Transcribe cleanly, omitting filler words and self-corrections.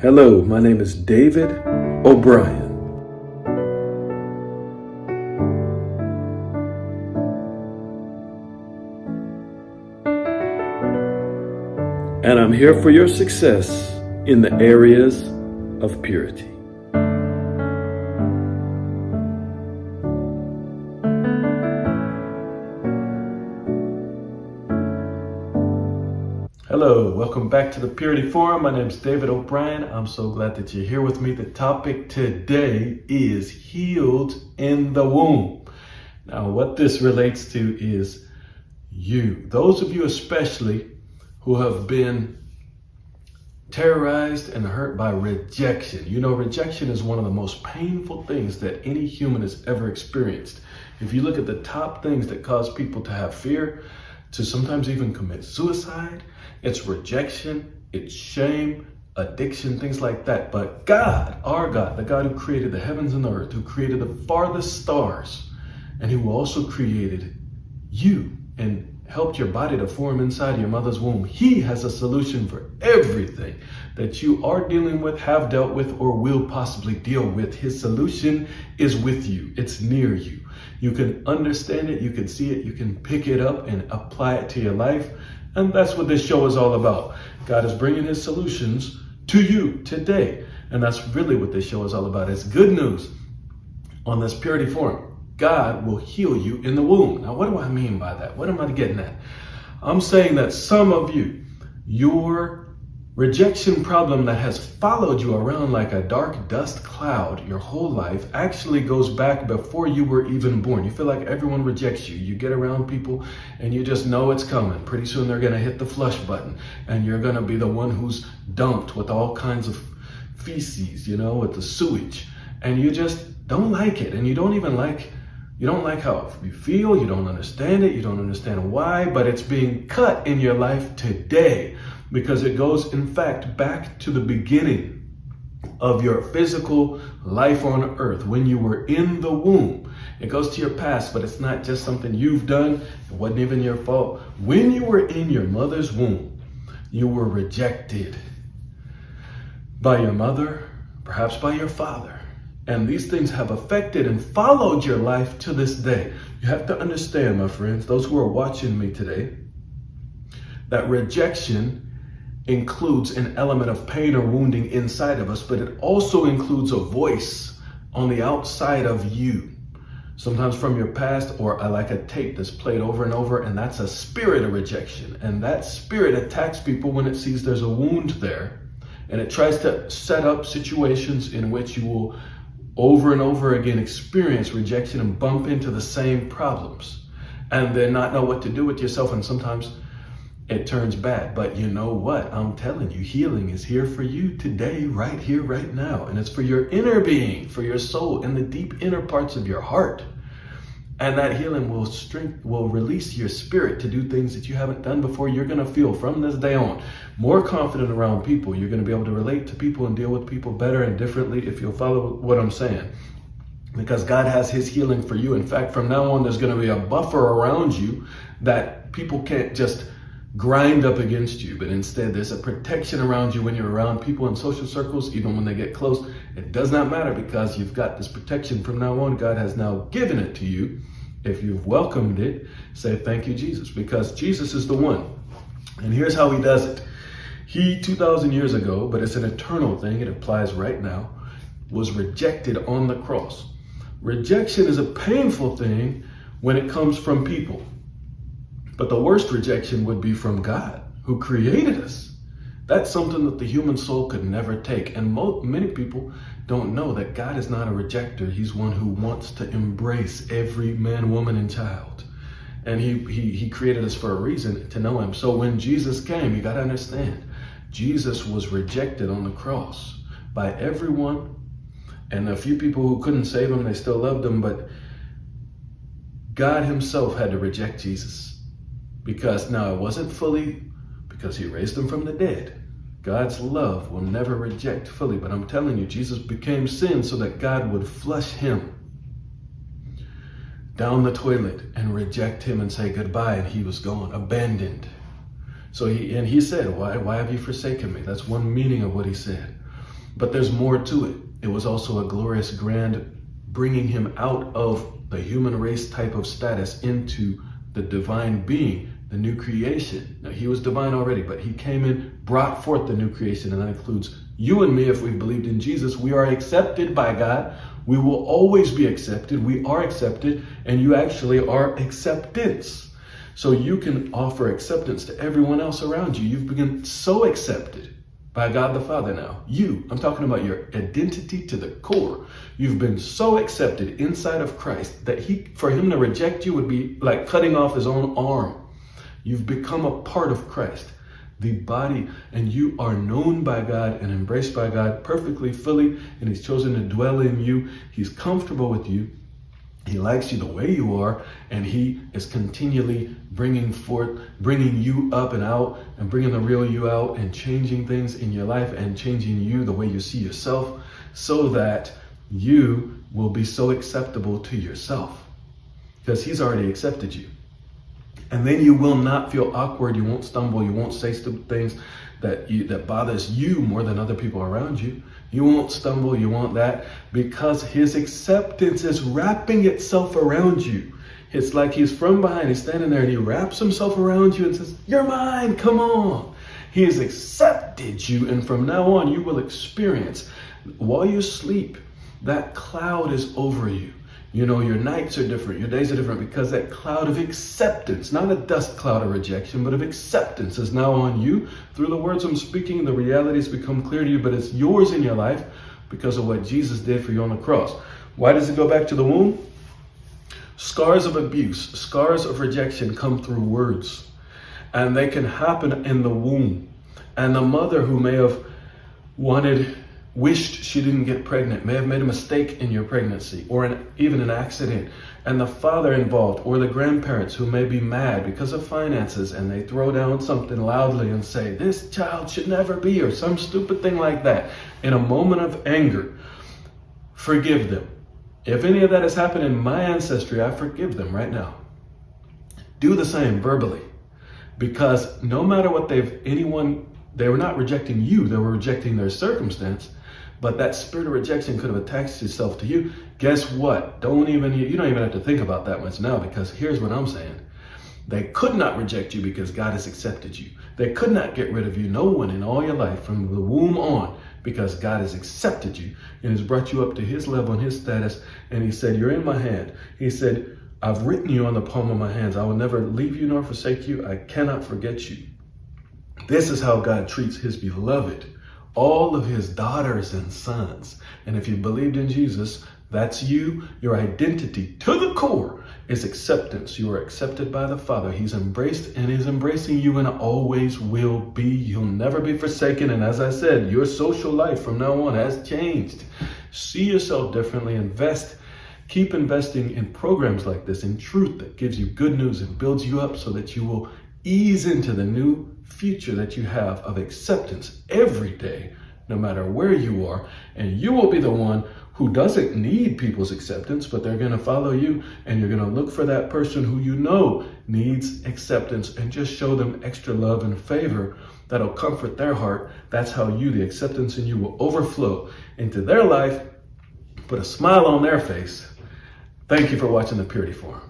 Hello, my name is David O'Brien. And I'm here for your success in the areas of purity. Hello, welcome back to the Purity Forum. My name is David O'Brien. I'm so glad that you're here with me. The topic today is healed in the womb. Now, what this relates to is you. Those of you especially who have been terrorized and hurt by rejection. You know, rejection is one of the most painful things that any human has ever experienced. If you look at the top things that cause people to have fear, to sometimes even commit suicide, it's rejection, it's shame, addiction, things like that. But God, our God, the God who created the heavens and the earth, who created the farthest stars, and who also created you and helped your body to form inside your mother's womb, He has a solution for everything that you are dealing with, have dealt with, or will possibly deal with. His solution is with you. It's near you. You can understand it, you can see it, you can pick it up and apply it to your life. And that's what this show is all about. God is bringing His solutions to you today. And that's really what this show is all about. It's good news on this Purity Forum. God will heal you in the womb. Now, what do I mean by that? What am I getting at? I'm saying that some of you, your rejection problem that has followed you around like a dark dust cloud your whole life actually goes back before you were even born. You feel like everyone rejects you. You get around people and you just know it's coming. Pretty soon they're going to hit the flush button and you're going to be the one who's dumped with all kinds of feces, with the sewage. And you just don't like it. And you don't like how you feel, you don't understand it, you don't understand why, but it's being cut in your life today because it goes, in fact, back to the beginning of your physical life on earth when you were in the womb. It goes to your past, but it's not just something you've done. It wasn't even your fault. When you were in your mother's womb, you were rejected by your mother, perhaps by your father. And these things have affected and followed your life to this day. You have to understand, my friends, those who are watching me today, that rejection includes an element of pain or wounding inside of us, but it also includes a voice on the outside of you. Sometimes from your past, or like a tape that's played over and over, and that's a spirit of rejection. And that spirit attacks people when it sees there's a wound there. And it tries to set up situations in which you will over and over again experience rejection and bump into the same problems and then not know what to do with yourself. And sometimes it turns bad. But you know what? I'm telling you, healing is here for you today, right here, right now. And it's for your inner being, for your soul, and the deep inner parts of your heart. And that healing will release your spirit to do things that you haven't done before. You're going to feel from this day on more confident around people. You're going to be able to relate to people and deal with people better and differently if you'll follow what I'm saying. Because God has His healing for you. In fact, from now on, there's going to be a buffer around you that people can't just grind up against you, but instead there's a protection around you when you're around people in social circles, even when they get close. It does not matter because you've got this protection from now on. God has now given it to you. If you've welcomed it, say thank you, Jesus, because Jesus is the one. And here's how He does it. He, 2,000 years ago, but it's an eternal thing, it applies right now, was rejected on the cross. Rejection is a painful thing when it comes from people. But the worst rejection would be from God, who created us. That's something that the human soul could never take. And many people don't know that God is not a rejecter. He's one who wants to embrace every man, woman, and child. And he created us for a reason, to know Him. So when Jesus came, you got to understand, Jesus was rejected on the cross by everyone. And a few people who couldn't save Him, they still loved Him. But God Himself had to reject Jesus. Because now it wasn't fully because He raised Him from the dead. God's love will never reject fully. But I'm telling you, Jesus became sin so that God would flush Him down the toilet and reject Him and say goodbye. And He was gone, abandoned. So he said, why have you forsaken me? That's one meaning of what He said. But there's more to it. It was also a glorious, grand bringing him out of the human race type of status into the divine being, the new creation. Now, he was divine already, but he came in, brought forth the new creation, and that includes you and me. If we believed in Jesus, we are accepted by God. We will always be accepted. We are accepted, and you actually are acceptance. So you can offer acceptance to everyone else around you. You've been so accepted by God the Father now. I'm talking about your identity to the core. You've been so accepted inside of Christ that for him to reject you would be like cutting off his own arm. You've become a part of Christ, the body, and you are known by God and embraced by God perfectly, fully, and he's chosen to dwell in you. He's comfortable with you. He likes you the way you are, and he is continually bringing you up and out, and bringing the real you out, and changing things in your life, and changing you the way you see yourself, so that you will be so acceptable to yourself, because he's already accepted you. And then you will not feel awkward. You won't stumble. You won't say stupid things that bothers you more than other people around you. You won't stumble. You won't that, because his acceptance is wrapping itself around you. It's like he's from behind. He's standing there and he wraps himself around you and says, "You're mine. Come on." He has accepted you. And from now on, you will experience, while you sleep, that cloud is over you. You know, your nights are different, your days are different, because that cloud of acceptance, not a dust cloud of rejection, but of acceptance, is now on you. Through the words I'm speaking, the realities become clear to you, but it's yours in your life because of what Jesus did for you on the cross. Why does it go back to the womb? Scars of abuse, scars of rejection come through words, and they can happen in the womb. And the mother who may have wished she didn't get pregnant, may have made a mistake in your pregnancy, or even an accident. And the father involved, or the grandparents who may be mad because of finances, and they throw down something loudly and say, "This child should never be," or some stupid thing like that. In a moment of anger, forgive them. If any of that has happened in my ancestry, I forgive them right now. Do the same verbally, because no matter what they were not rejecting you, they were rejecting their circumstance. But that spirit of rejection could have attached itself to you. Guess what? You don't even have to think about that much now, because here's what I'm saying. They could not reject you because God has accepted you. They could not get rid of you. No one in all your life from the womb on, because God has accepted you and has brought you up to his level and his status. And he said, "You're in my hand." He said, "I've written you on the palm of my hands. I will never leave you nor forsake you. I cannot forget you." This is how God treats his beloved, all of his daughters and sons. And if you believed in Jesus, that's you. Your identity to the core is acceptance. You are accepted by the Father. He's embraced and is embracing you, and always will be. You'll never be forsaken. And as I said, your social life from now on has changed. See yourself differently. Keep investing in programs like this, in truth that gives you good news and builds you up, so that you will ease into the new future that you have of acceptance every day, no matter where you are. And you will be the one who doesn't need people's acceptance, but they're going to follow you, and you're going to look for that person who you know needs acceptance, and just show them extra love and favor that'll comfort their heart. That's how the acceptance in you will overflow into their life, put a smile on their face. Thank you for watching the Purity Forum.